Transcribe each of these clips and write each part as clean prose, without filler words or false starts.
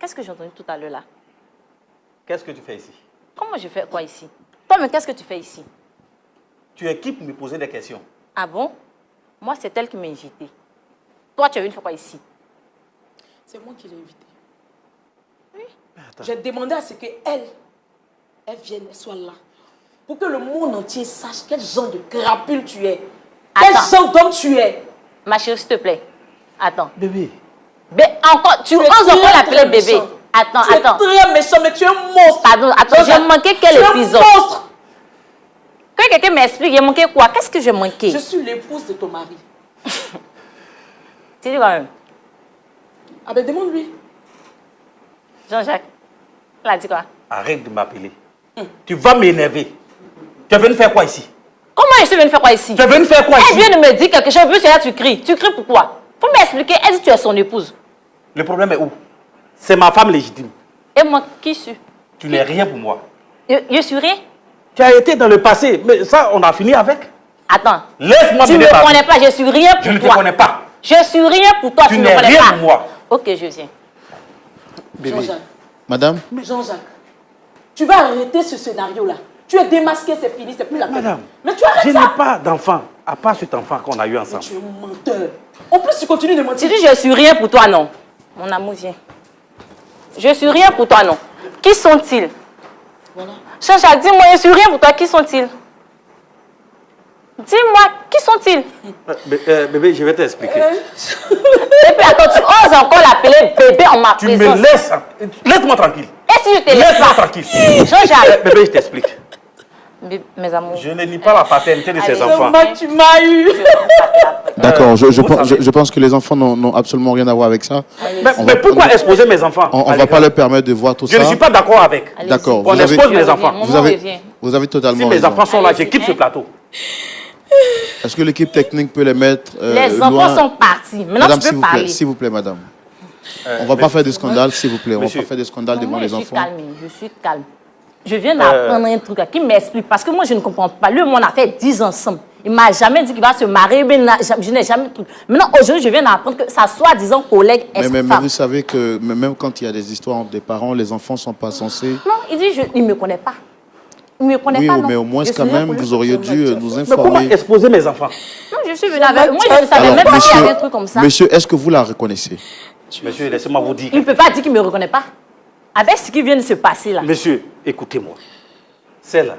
Qu'est-ce que j'ai entendu tout à l'heure là? Qu'est-ce que tu fais ici? Comment je fais quoi ici? Toi, mais qu'est-ce que tu fais ici? Tu es qui pour me poser des questions? Ah bon? Moi, c'est elle qui m'a invité. Toi, tu es venu faire quoi ici? C'est moi qui l'ai invitée. Oui. J'ai demandé à ce qu'elle vienne, elle soit là. Pour que le monde entier sache quel genre de crapule tu es. Quel genre d'homme tu es. Ma chérie, s'il te plaît. Attends. Bébé. Encore, tu oses encore l'appeler bébé. Attends. Tu es très méchant, mais tu es un monstre. Pardon, attends, j'ai manqué quel épisode? Tu es un monstre. Que quelqu'un m'explique, j'ai manqué quoi? Qu'est-ce que j'ai manqué? Je suis l'épouse de ton mari. Tu dis quand même? Ah ben demande-lui. Jean-Jacques, il a dit quoi? Arrête de m'appeler. Tu vas m'énerver. Tu es venu faire quoi ici? Comment je suis venue faire quoi ici? Tu es venu faire quoi ici? Elle vient de me dire quelque chose, puis là tu cries. Tu cries pourquoi? Faut m'expliquer, elle dit que tu es son épouse. Le problème est où? C'est ma femme légitime. Et moi, qui suis? Tu n'es rien pour moi. Je suis rien? Tu as été dans le passé, mais ça, on a fini avec. Attends. Laisse-moi Tu ne me connais pas, je suis rien pour toi. Je ne te connais pas. Je suis rien pour toi, tu ne me connais pas. Tu n'es rien pour moi. Ok, je viens. Jean-Jacques. Madame? Jean-Jacques, tu vas arrêter ce scénario-là. Tu es démasqué, c'est fini, c'est plus la peine. Madame, mais tu arrêtes je ça. n'ai pas d'enfant, à part cet enfant qu'on a eu ensemble. Mais tu es un menteur. En plus, tu continues de mentir. Tu dis je suis rien pour toi, non? Mon amour, viens. Je suis rien pour toi, non? Qui sont-ils? Voilà. Jean-Jacques, dis-moi, je suis rien pour toi, qui sont-ils? Dis-moi, qui sont-ils? Bébé, je vais t'expliquer. Et puis attends, tu oses encore l'appeler bébé en ma présence. Tu me laisses. Laisse-moi tranquille. Et si je te laisse Laisse-moi pas? tranquille. Jean-Jacques. Bébé, je t'explique. Mes amours. Je ne nie pas la paternité de ces Allez, enfants. Tu m'as eu. D'accord, je pense que les enfants n'ont absolument rien à voir avec ça. Mais pourquoi exposer mes enfants? On ne va pas leur permettre de voir tout ça. Je ne suis pas d'accord avec. D'accord. On expose mes enfants. Vous avez totalement raison. Si mes enfants sont là, je quitte ce hein. plateau. Est-ce que l'équipe technique peut les mettre les loin? enfants sont partis. Maintenant, Madame, tu peux parler. S'il vous plaît, madame. On ne va pas faire de scandale, s'il vous plaît. On ne va pas faire de scandale devant Moi, les enfants. Je suis calme. Je viens d'apprendre un truc qui m'explique. Parce que moi, je ne comprends pas. Lui, on a fait 10 ensemble. Il ne m'a jamais dit qu'il va se marier. Je n'ai jamais... Maintenant, aujourd'hui, je viens d'apprendre que sa soi-disant collègue est mais vous savez que même quand il y a des histoires entre des parents, les enfants ne sont pas censés... Non, il dit, il ne me connaît pas. Il ne me connaît pas, non. Mais au moins, quand même, vous auriez dû nous informer. Mais comment exposer mes enfants? Non, je suis venue avec... Moi, je ne savais même pas qu'il y avait un truc comme ça. Monsieur, est-ce que vous la reconnaissez? Monsieur, laissez-moi vous dire. Il ne peut pas dire qu'il ne me reconnaît pas. Avec ce qui vient de se passer là. Monsieur, écoutez-moi. Celle-là,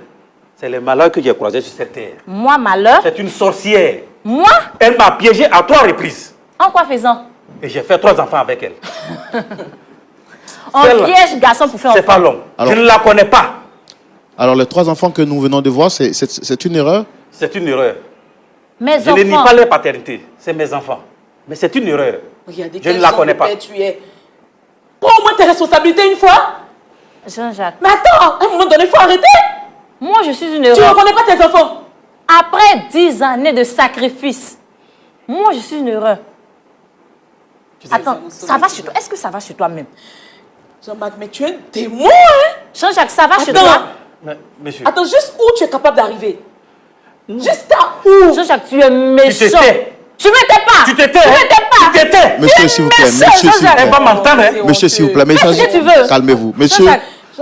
c'est le malheur que j'ai croisé sur cette terre. Moi, malheur? C'est une sorcière. Moi? Elle m'a piégé à 3 reprises. En quoi faisant? Et j'ai fait 3 enfants avec elle. On piège garçon pour faire enfant. C'est pas l'homme. Je ne la connais pas. Alors, les 3 enfants que nous venons de voir, c'est une erreur? C'est une erreur. Je ne nie pas leur paternité. C'est mes enfants. Mais c'est une erreur. Regardez, je ne la connais pas. Tu es. Prends au moins tes responsabilités une fois. Jean-Jacques. Mais attends, à un moment donné, il faut arrêter. Moi, je suis une erreur. Tu ne reconnais pas tes enfants. Après 10 années de sacrifice, moi, je suis une erreur. Attends, ça va chez toi? Est-ce que ça va chez toi-même? Jean-Marc, mais tu es un démon, hein? Jean-Jacques, ça va chez toi? Mais, monsieur. Attends, jusqu'où tu es capable d'arriver? Jusqu'à où? Jean-Jacques, tu es méchant. Tu t'étais. Je ne m'étais pas. Tu t'étais. Je ne m'étais pas. Tu t'étais. Monsieur, s'il vous plaît. Monsieur, s'il vous plaît. Elle va m'entendre, hein? Monsieur, s'il vous plaît. Mais qu'est-ce que tu veux? Calmez-vous. Monsieur,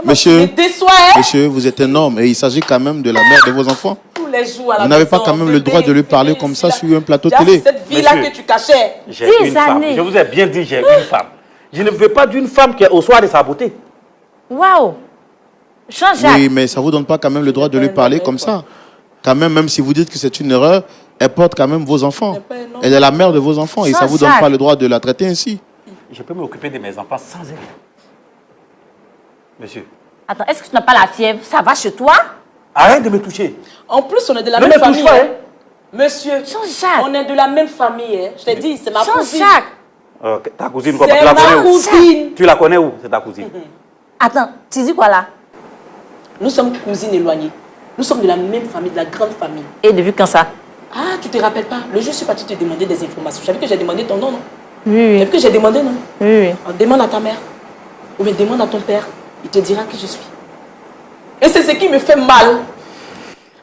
monsieur, vous êtes un homme et il s'agit quand même de la mère de vos enfants. Tous les jours à la Vous n'avez pas maison, quand même le droit de lui parler comme ça sur un plateau Déjà, télé. cette vie-là que tu cachais. J'ai une femme. Je vous ai bien dit, j'ai une femme. Je ne veux pas d'une femme qui est au soir de sa beauté. Waouh! Jean-Jacques. Oui, mais ça ne vous donne pas quand même le droit de lui parler comme ça. Quand même si vous dites que c'est une erreur, elle porte quand même vos enfants. Elle est la mère de vos enfants et ça ne vous donne pas le droit de la traiter ainsi. Je peux m'occuper de mes enfants sans elle. Monsieur. Attends, est-ce que tu n'as pas la fièvre? Ça va chez toi? Arrête de me toucher. En plus, on est de la Ne même me touche famille. pas, Hein. hein. Monsieur, Jean-Jacques. on est de la même famille. Hein. Je t'ai dit, c'est ma cousine. Jean-Jacques. Ta cousine, quoi? C'est Tu la ma connais où? cousine. Tu la connais où? C'est ta cousine. Attends, tu dis quoi là? Nous sommes cousines éloignées. Nous sommes de la même famille, de la grande famille. Et depuis quand ça? Ah, tu te rappelles pas? Le jour où je suis partie te demander des informations. J'avais que j'ai demandé ton nom, non? Oui. J'avais que j'ai demandé, non? Oui. On demande à ta mère. Ou bien demande à ton père. Il te dira qui je suis. Et c'est ce qui me fait mal.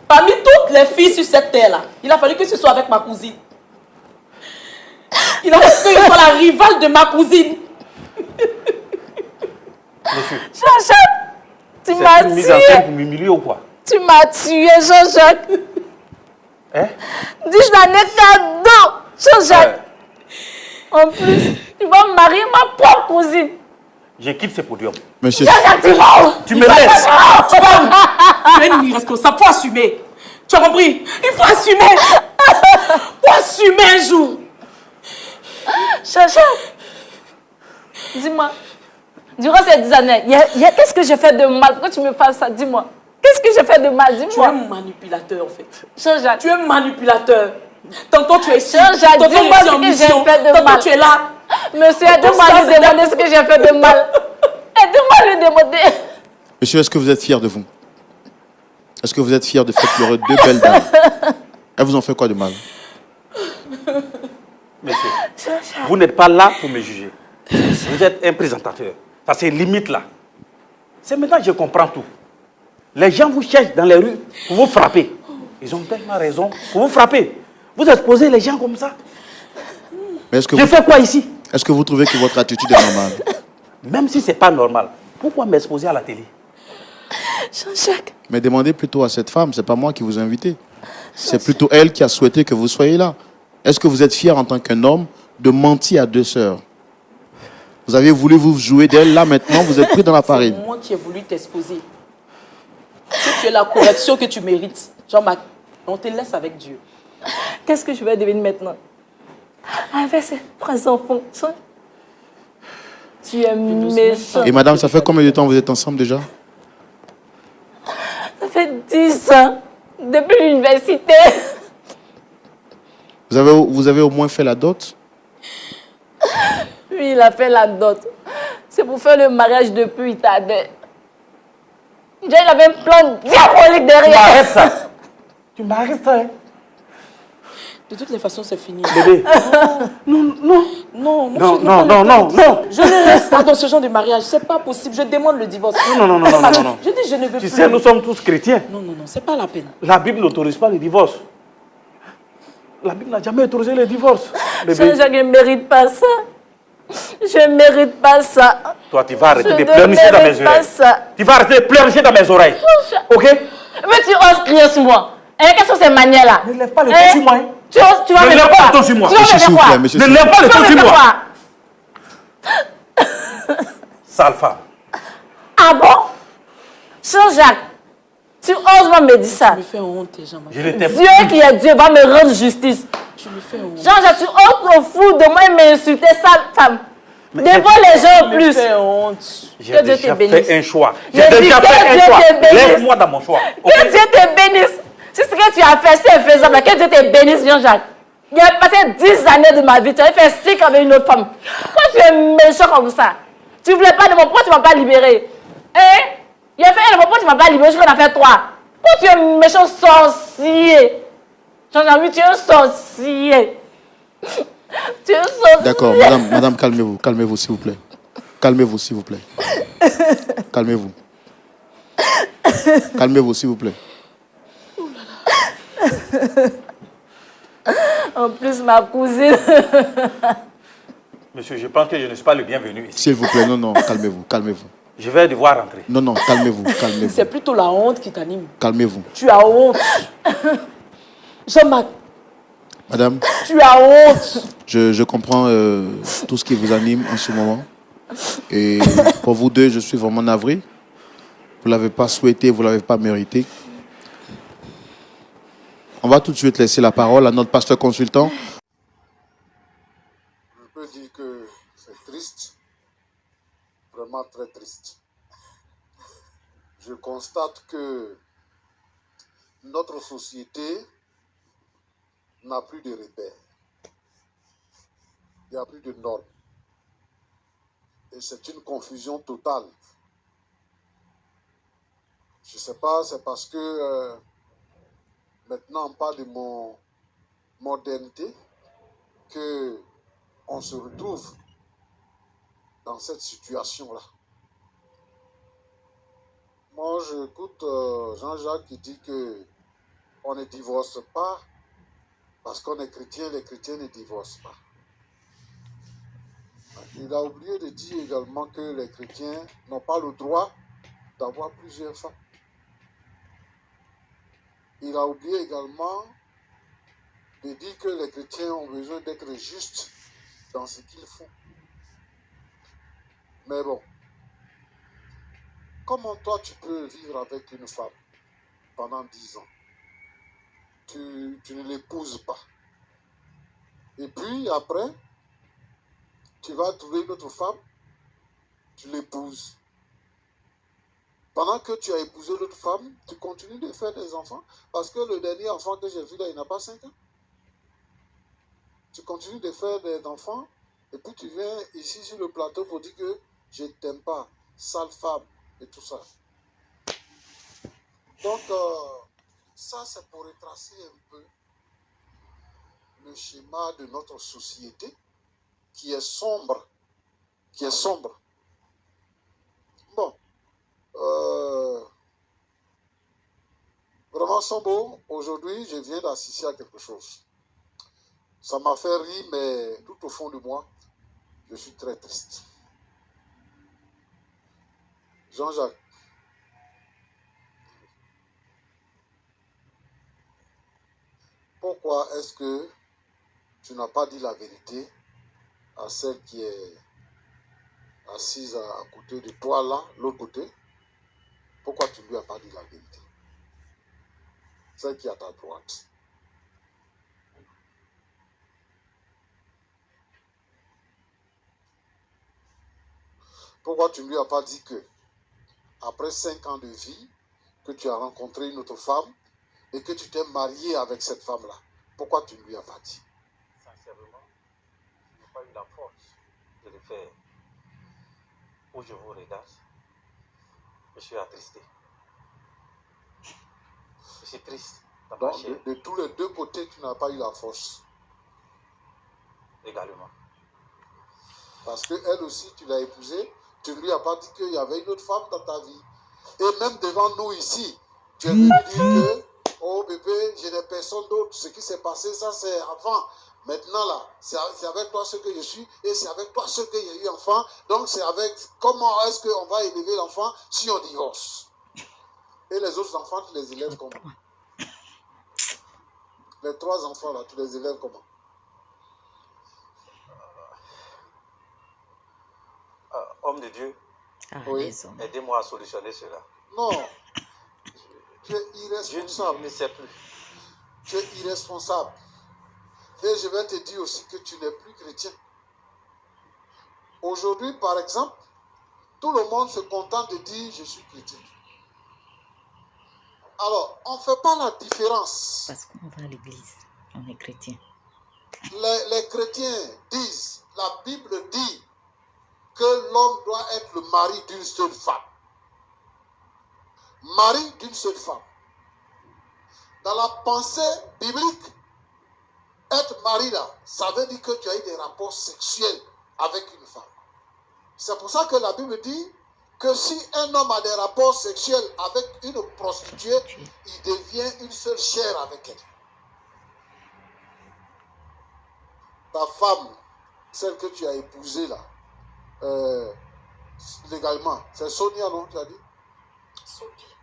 Parmi toutes les filles sur cette terre-là, il a fallu que ce soit avec ma cousine. Il a fallu que je sois la rivale de ma cousine. Monsieur, Jean-Jacques, tu c'est m'as une mise en scène tué. pour m'humilier ou quoi? Tu m'as tué, Jean-Jacques. Hein? Dis, j'en ai cadeau, Jean-Jacques. En plus, tu vas marier ma propre cousine. Je quitte ce podium. Monsieur, Jean-Jacques, tu vas où? Tu me laisses. Tu es une irresponsable, faut assumer. Tu as compris? Il faut assumer. Faut assumer un jour. Jean-Jacques, dis-moi, durant ces 10 années, qu'est-ce que j'ai fait de mal? Pourquoi tu me fais ça? Dis-moi. Qu'est-ce que j'ai fait de mal? Tu es Dis-moi. un manipulateur en fait. Jean-Jacques, Tu es un manipulateur. Tantôt tu es ici, Jean-Jacques, tantôt dis-moi tu es ce en que j'ai mission, fait de tantôt mal. tu es là. monsieur, aide-moi à lui demander ce que j'ai fait de mal. Aide-moi à lui demander. monsieur, est-ce que vous êtes fier de vous? Est-ce que vous êtes fier de faire pleurer deux belles dames? Elles vous ont fait quoi de mal? Monsieur, vous n'êtes pas là pour me juger. Vous êtes un présentateur. Ça, c'est limite là. C'est maintenant que je comprends tout. Les gens vous cherchent dans les rues pour vous frapper. Ils ont tellement raison pour vous frapper. Vous exposez les gens comme ça. Mais est-ce que, Je fais quoi ici? est-ce que vous trouvez que votre attitude est normale? Même si ce n'est pas normal, pourquoi m'exposer à la télé? Jean-Jacques, Mais demandez plutôt à cette femme, c'est pas moi qui vous ai invité. C'est plutôt elle qui a souhaité que vous soyez là. Est-ce que vous êtes fier en tant qu'un homme de mentir à deux sœurs? Vous avez voulu vous jouer d'elle, là maintenant vous êtes pris dans la farine. C'est moi qui ai voulu t'exposer. Si tu es la correction que tu mérites, Jean-Marc, on te laisse avec Dieu. qu'est-ce que je vais devenir maintenant? Avec ces 3 enfants. Tu es méchant. Et madame, ça fait combien de temps vous êtes ensemble déjà? Ça fait 10 ans. Depuis l'université. Vous avez au moins fait la dot? Lui, il a fait la dot. C'est pour faire le mariage depuis il tardait. Déjà, il avait un plan diabolique Tu derrière. m'arrêtes ça. Tu m'arrêtes ça, hein? De toutes les façons, c'est fini. Bébé. Non, non. Non, moi, Non, je n'ai non, pas non, le non, temps. non. Je ne reste pas dans ce genre de mariage. C'est pas possible. Je demande le divorce. Non, non, non, non, non, non, non. Je dis, je ne veux Tu plus. sais, nous sommes tous chrétiens. Non, non, non, c'est pas la peine. La Bible n'autorise pas le divorce. La Bible n'a jamais autorisé le divorce. Bébé, Je ne mérite pas ça. Je ne mérite pas ça. toi, tu vas arrêter Je de ne pleurnicher dans mes mérite pas oreilles. ça. Tu vas arrêter de pleurnicher dans mes oreilles. Ok? Mais tu oses crier sur moi. Hein, quelles sont ces manières-là? Ne lève pas le Hein? ton sur moi. Hein? Tu vas Ne me lève faire pas quoi? le ton sur moi. Tu vas me Monsieur, faire s'il vous quoi? plaît, monsieur. Ne lève pas le Tu vas ton me sur faire moi. quoi? Sale femme. Ah bon? Jean-Jacques, tu oses me dire ça? Tu me fais honte, Jean-Marc. Je ne t'aime Dieu qui est Dieu va me rendre justice. Tu me fais honte. Jean-Jacques, tu oses te foutre de moi et m'insulter, sale femme. Devant les gens en Tu me plus. fais honte. J'ai Que Dieu te déjà bénisse. fait un choix. Je J'ai dis déjà que fait Dieu un choix. te bénisse. Laisse-moi dans mon choix. Ok? Que Dieu te bénisse. Si ce que tu as fait, c'est faisable. Que Dieu te bénisse, Jean-Jacques. Il a passé 10 années de ma vie. Tu as fait 5 avec une autre femme. Pourquoi tu es méchant comme ça? Tu ne voulais pas de moi. Pourquoi tu ne m'as pas libéré? Hein? Il a fait un pourquoi tu ne m'as pas libéré? Je crois qu'on a fait 3. Pourquoi tu es méchant sorcier? Jean-Jacques, oui, tu es un sorcier. Tu es un sorcier. D'accord, madame, calmez-vous, s'il vous plaît. Calmez-vous, s'il vous plaît. Calmez-vous. Calmez-vous, s'il vous plaît. En plus, ma cousine. Monsieur, je pense que je ne suis pas le bienvenu ici. S'il vous plaît, non, calmez-vous, calmez-vous. Je vais devoir rentrer. Non, calmez-vous, calmez-vous. C'est plutôt la honte qui t'anime. Calmez-vous. Tu as honte. Jean-Marc, Madame, tu as honte. je comprends tout ce qui vous anime en ce moment. Et pour vous deux, je suis vraiment navré. Vous ne l'avez pas souhaité, vous ne l'avez pas mérité. On va tout de suite laisser la parole à notre pasteur consultant. Je peux dire que c'est triste, vraiment très triste. Je constate que notre société n'a plus de repères. Il n'y a plus de normes. Et c'est une confusion totale. Je ne sais pas, c'est parce que maintenant on parle de modernité que on se retrouve dans cette situation-là. Moi, j'écoute Jean-Jacques qui dit que on ne divorce pas parce qu'on est chrétien, les chrétiens ne divorcent pas. Il a oublié de dire également que les chrétiens n'ont pas le droit d'avoir plusieurs femmes. Il a oublié également de dire que les chrétiens ont besoin d'être justes dans ce qu'ils font. Mais bon, comment toi tu peux vivre avec une femme pendant 10 ans? Tu ne l'épouses pas. Et puis après, tu vas trouver une autre femme, tu l'épouses. Pendant que tu as épousé l'autre femme, tu continues de faire des enfants. Parce que le dernier enfant que j'ai vu là, il n'a pas 5 ans. Tu continues de faire des enfants, et puis tu viens ici sur le plateau pour dire que je ne t'aime pas, sale femme, et tout ça. Donc, ça c'est pour retracer un peu le schéma de notre société qui est sombre. Bon. Vraiment, Sambo, aujourd'hui, je viens d'assister à quelque chose. Ça m'a fait rire, mais tout au fond de moi, je suis très triste. Jean-Jacques, pourquoi est-ce que tu n'as pas dit la vérité à celle qui est assise à côté de toi, là, l'autre côté? Pourquoi tu ne lui as pas dit la vérité? Celle qui est à ta droite. Pourquoi tu ne lui as pas dit que, après 5 ans de vie, que tu as rencontré une autre femme et que tu t'es marié avec cette femme-là? Pourquoi tu ne lui as pas dit? Sincèrement, je n'ai pas eu la force de le faire. Où je vous regarde, je suis attristé. Je suis triste. Donc, de tous les deux côtés, tu n'as pas eu la force. Également. Parce qu'elle aussi, tu l'as épousée, tu ne lui as pas dit qu'il y avait une autre femme dans ta vie. Et même devant nous ici, tu es venu dire que, oh bébé, je n'ai personne d'autre. Ce qui s'est passé, ça c'est avant. Maintenant là, c'est avec toi ce que je suis et c'est avec toi ce que j'ai eu enfant. Donc c'est avec comment est-ce qu'on va élever l'enfant si on divorce. Et les autres enfants, tu les élèves comment? Les 3 enfants là, tu les élèves comment? Homme de Dieu, Oui. aidez-moi à solutionner cela. Non. Tu es Je irresponsable. ne sais plus. Tu es irresponsable. Et je vais te dire aussi que tu n'es plus chrétien. Aujourd'hui, par exemple, tout le monde se contente de dire je suis chrétien. Alors, on ne fait pas la différence. Parce qu'on va à l'église, on est chrétien. Les chrétiens disent, la Bible dit que l'homme doit être le mari d'une seule femme. Mari d'une seule femme. Dans la pensée biblique, être mari là, ça veut dire que tu as eu des rapports sexuels avec une femme. C'est pour ça que la Bible dit que si un homme a des rapports sexuels avec une prostituée, il devient une seule chair avec elle. Ta femme, celle que tu as épousée là, légalement, c'est Sonia, non, tu as dit?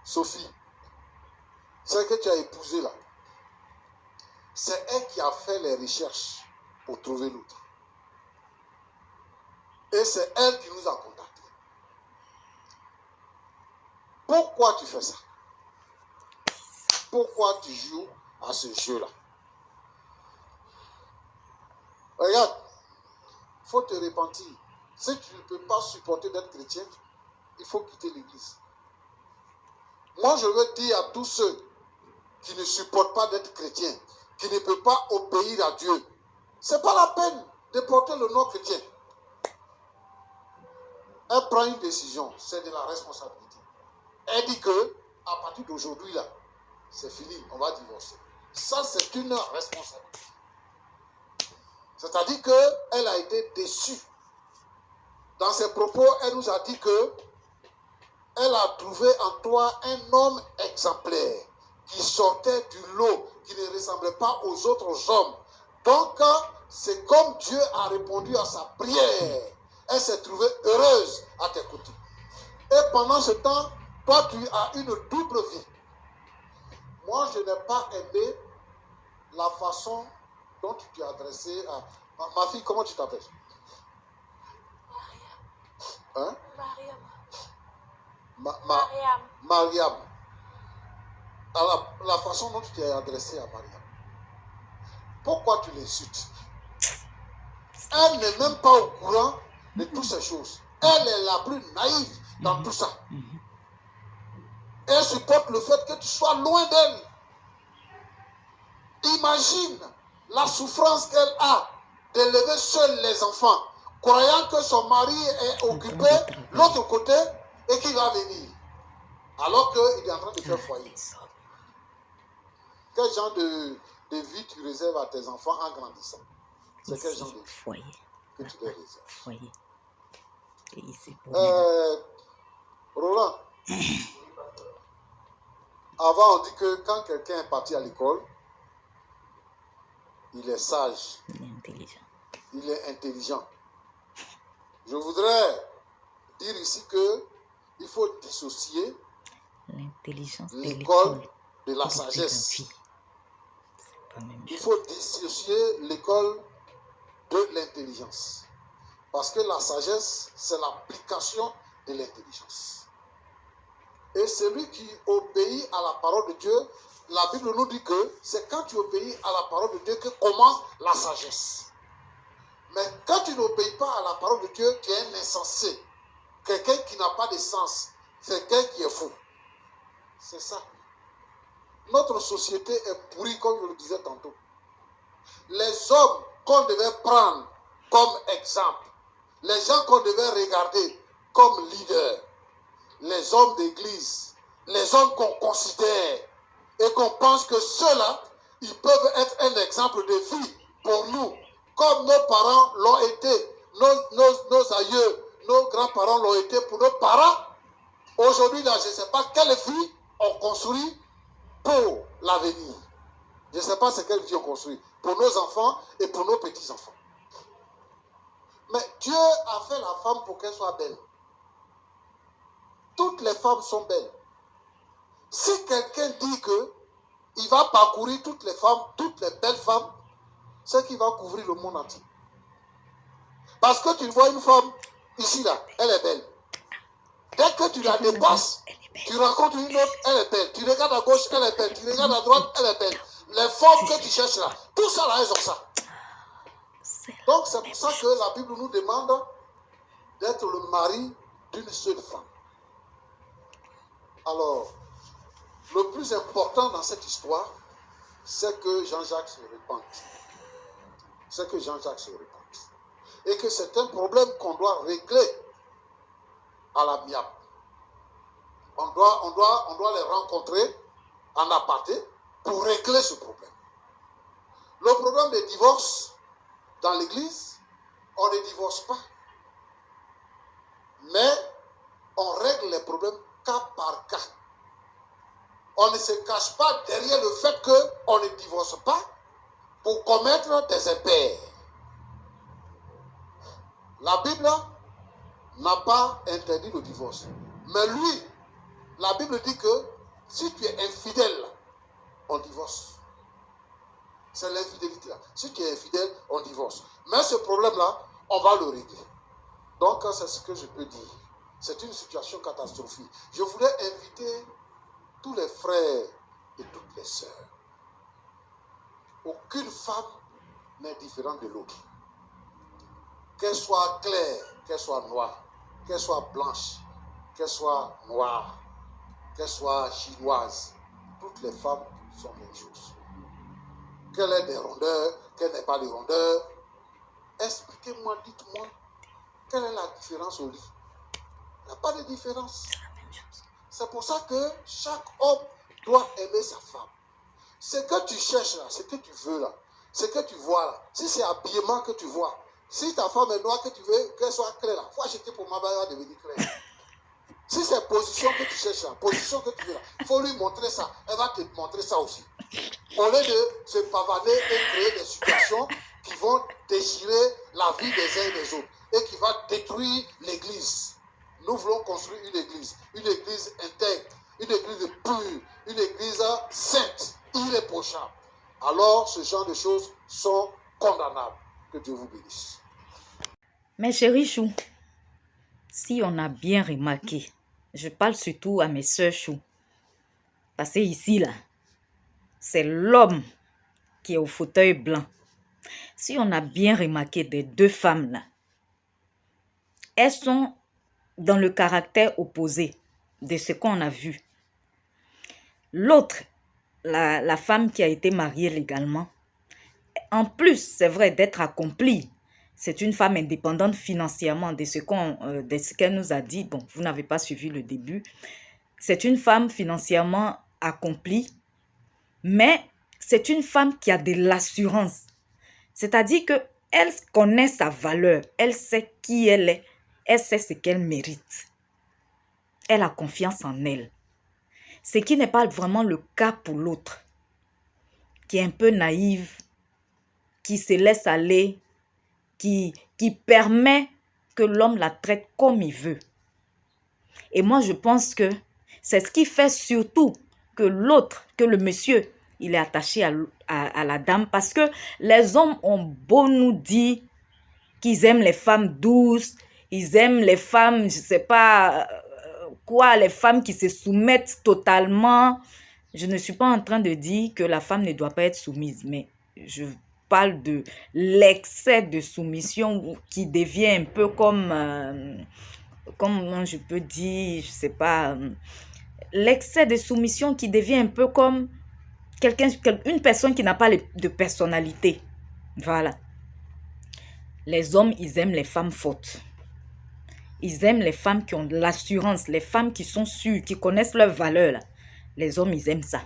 Sophie. Celle que tu as épousée là, c'est elle qui a fait les recherches pour trouver l'autre. Et c'est elle qui nous a contactés. Pourquoi tu fais ça? Pourquoi tu joues à ce jeu-là? Regarde, il faut te repentir. Si tu ne peux pas supporter d'être chrétien, il faut quitter l'église. Moi, je veux dire à tous ceux qui ne supportent pas d'être chrétiens, qui ne peuvent pas obéir à Dieu, ce n'est pas la peine de porter le nom chrétien. Elle prend une décision, c'est de la responsabilité. Elle dit que, à partir d'aujourd'hui, là, c'est fini, on va divorcer. Ça, c'est une responsabilité. C'est-à-dire qu'elle a été déçue. Dans ses propos, elle nous a dit que elle a trouvé en toi un homme exemplaire qui sortait du lot, qui ne ressemblait pas aux autres hommes. Donc, c'est comme Dieu a répondu à sa prière. Elle s'est trouvée heureuse à tes côtés. Et pendant ce temps, toi, tu as une double vie. Moi, je n'ai pas aimé la façon dont tu t'es adressé à... Ma fille, comment tu t'appelles? Hein? Mariam. Mariam. La façon dont tu t'es adressé à Mariam. Pourquoi tu l'insultes? Elle n'est même pas au courant de toutes ces choses. Elle est la plus naïve dans tout ça. Elle supporte le fait que tu sois loin d'elle. Imagine la souffrance qu'elle a d'élever seule les enfants, croyant que son mari est occupé de l'autre côté et qu'il va venir, alors qu'il est en train de faire foyer. Quel genre de vie tu réserves à tes enfants en grandissant? C'est quel genre de vie Foyer. que tu les réserves? Foyer. Et ici pour Roland, avant on dit que quand quelqu'un est parti à l'école, il est sage. Il est intelligent. Il est intelligent. Je voudrais dire ici que il faut dissocier L'intelligence de l'école l'école de la et sagesse. vie. C'est pas la même Il chose. faut dissocier l'école de l'intelligence. Parce que la sagesse, c'est l'application de l'intelligence. Et celui qui obéit à la parole de Dieu, la Bible nous dit que c'est quand tu obéis à la parole de Dieu que commence la sagesse. Mais quand tu n'obéis pas à la parole de Dieu, tu es un insensé. Quelqu'un qui n'a pas de sens. C'est quelqu'un qui est fou. C'est ça. Notre société est pourrie, comme je le disais tantôt. Les hommes qu'on devait prendre comme exemple, les gens qu'on devait regarder comme leaders, les hommes d'église, les hommes qu'on considère et qu'on pense que ceux-là, ils peuvent être un exemple de vie pour nous, comme nos parents l'ont été, nos aïeux, nos grands-parents l'ont été pour nos parents. Aujourd'hui, là, je ne sais pas quelle vie on construit pour l'avenir. Je ne sais pas ce quelle vie on construit pour nos enfants et pour nos petits-enfants. Mais Dieu a fait la femme pour qu'elle soit belle. Toutes les femmes sont belles. Si quelqu'un dit que il va parcourir toutes les femmes, toutes les belles femmes, c'est qu'il va couvrir le monde entier. Parce que tu vois une femme, ici là, elle est belle. Dès que tu la dépasses, tu rencontres une autre, elle est belle. Tu regardes à gauche, elle est belle. Tu regardes à droite, elle est belle. Les formes que tu cherches là, tout ça là, elles ont ça. Donc c'est pour ça que la Bible nous demande d'être le mari d'une seule femme. Alors, le plus important dans cette histoire, c'est que Jean-Jacques se repente. C'est que Jean-Jacques se repente. Et que c'est un problème qu'on doit régler à l'amiable. On doit les rencontrer en aparté pour régler ce problème. Le problème des divorces dans l'église, on ne divorce pas. Mais on règle les problèmes cas par cas. On ne se cache pas derrière le fait qu'on ne divorce pas pour commettre des impairs. La Bible n'a pas interdit le divorce. Mais lui, la Bible dit que si tu es infidèle, on divorce. C'est l'infidélité là. Si tu es infidèle, on divorce. Mais ce problème-là, on va le régler. Donc, c'est ce que je peux dire. C'est une situation catastrophique. Je voulais inviter tous les frères et toutes les sœurs. Aucune femme n'est différente de l'autre. Qu'elle soit claire, qu'elle soit noire, qu'elle soit blanche, qu'elle soit noire, qu'elle soit chinoise, toutes les femmes sont la même chose. Qu'elle ait des rondeurs, qu'elle n'ait pas de rondeurs. Expliquez-moi, dites-moi, quelle est la différence au lit? Il n'y a pas de différence. C'est pour ça que chaque homme doit aimer sa femme. Ce que tu cherches là, ce que tu veux là, ce que tu vois là, si c'est habillement que tu vois, si ta femme est noire, que tu veux qu'elle soit claire là, il faut acheter pour ma mère, elle va devenir claire. Si c'est position que tu cherches là, position que tu veux là, il faut lui montrer ça, elle va te montrer ça aussi. Au lieu de se pavaner et créer des situations qui vont déchirer la vie des uns et des autres. et qui va détruire l'église. Nous voulons construire une église intègre, une église pure, une église sainte, irréprochable. Alors, ce genre de choses sont condamnables. Que Dieu vous bénisse. Mais chérie Chou, si on a bien remarqué, je parle surtout à mes sœurs Chou, parce que ici, là, c'est l'homme qui est au fauteuil blanc. Si on a bien remarqué des deux femmes là, elles sont dans le caractère opposé de ce qu'on a vu. L'autre, la femme qui a été mariée légalement, en plus, c'est vrai, d'être accomplie, c'est une femme indépendante financièrement de ce qu'elle nous a dit. Bon, vous n'avez pas suivi le début. C'est une femme financièrement accomplie, mais c'est une femme qui a de l'assurance. C'est-à-dire qu'elle connaît sa valeur, elle sait qui elle est, elle sait ce qu'elle mérite. Elle a confiance en elle. Ce qui n'est pas vraiment le cas pour l'autre, qui est un peu naïve, qui se laisse aller, qui permet que l'homme la traite comme il veut. Et moi, je pense que c'est ce qui fait surtout que l'autre, que le monsieur, il est attaché à la dame, parce que les hommes ont beau nous dire qu'ils aiment les femmes douces, ils aiment les femmes, je ne sais pas quoi, les femmes qui se soumettent totalement. Je ne suis pas en train de dire que la femme ne doit pas être soumise, mais je parle de l'excès de soumission qui devient un peu comme je peux dire, je ne sais pas, l'excès de soumission qui devient un peu comme une personne qui n'a pas de personnalité. Voilà. Les hommes, ils aiment les femmes fortes. Ils aiment les femmes qui ont de l'assurance, les femmes qui sont sûres, qui connaissent leurs valeurs. Là. Les hommes, ils aiment ça.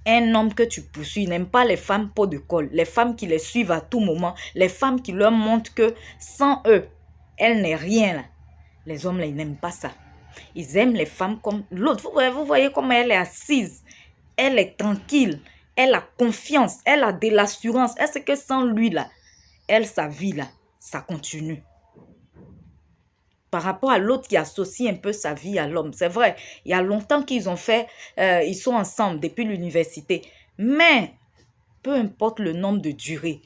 Un homme que tu poursuis n'aime pas les femmes peau de colle, les femmes qui les suivent à tout moment, les femmes qui leur montrent que sans eux, elle n'est rien. Là. Les hommes, là, ils n'aiment pas ça. Ils aiment les femmes comme l'autre. Vous voyez comment elle est assise. Elle est tranquille. Elle a confiance. Elle a de l'assurance. Elle sait que sans lui, là, sa vie, là, ça continue. Par rapport à l'autre qui associe un peu sa vie à l'homme. C'est vrai, il y a longtemps qu'ils ont fait, ils sont ensemble depuis l'université. Mais, peu importe le nombre de durées,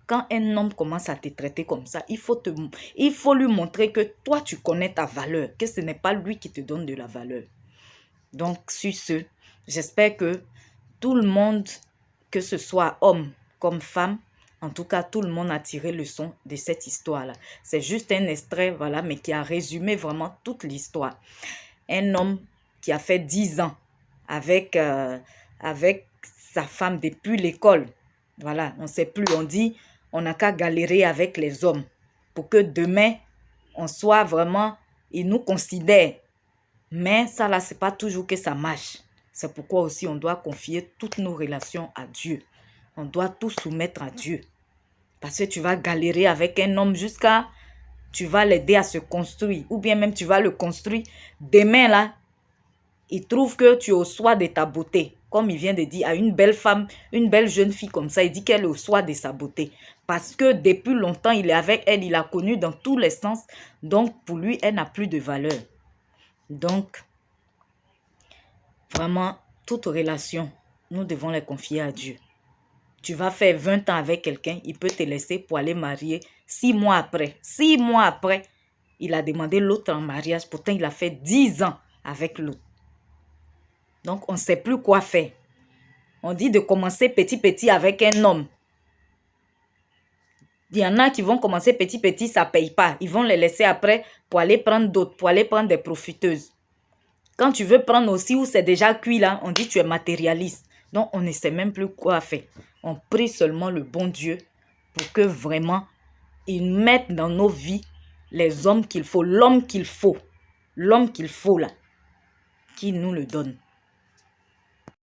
quand un homme commence à te traiter comme ça, il faut lui montrer que toi, tu connais ta valeur, que ce n'est pas lui qui te donne de la valeur. Donc, sur ce, j'espère que tout le monde, que ce soit homme comme femme, en tout cas, tout le monde a tiré leçon de cette histoire-là. C'est juste un extrait, voilà, mais qui a résumé vraiment toute l'histoire. Un homme qui a fait 10 ans avec sa femme depuis l'école. Voilà, on ne sait plus. On dit, on n'a qu'à galérer avec les hommes pour que demain, on soit vraiment, ils nous considèrent. Mais ça, là, ce n'est pas toujours que ça marche. C'est pourquoi aussi on doit confier toutes nos relations à Dieu. On doit tout soumettre à Dieu. Parce que tu vas galérer avec un homme jusqu'à... Tu vas l'aider à se construire. Ou bien même tu vas le construire. Demain, là, il trouve que tu es au soir de ta beauté. Comme il vient de dire à une belle femme, une belle jeune fille comme ça, il dit qu'elle est au soir de sa beauté. Parce que depuis longtemps, il est avec elle, il l'a connue dans tous les sens. Donc, pour lui, elle n'a plus de valeur. Donc, vraiment, toute relation, nous devons les confier à Dieu. Tu vas faire 20 ans avec quelqu'un, il peut te laisser pour aller marier 6 mois après. 6 mois après, il a demandé l'autre en mariage. Pourtant, il a fait 10 ans avec l'autre. Donc, on ne sait plus quoi faire. On dit de commencer petit avec un homme. Il y en a qui vont commencer petit, ça ne paye pas. Ils vont les laisser après pour aller prendre d'autres, pour aller prendre des profiteuses. Quand tu veux prendre aussi où c'est déjà cuit là, on dit tu es matérialiste. Donc, on ne sait même plus quoi faire. On prie seulement le bon Dieu pour que vraiment, il mette dans nos vies les hommes qu'il faut, l'homme qu'il faut là, qui nous le donne.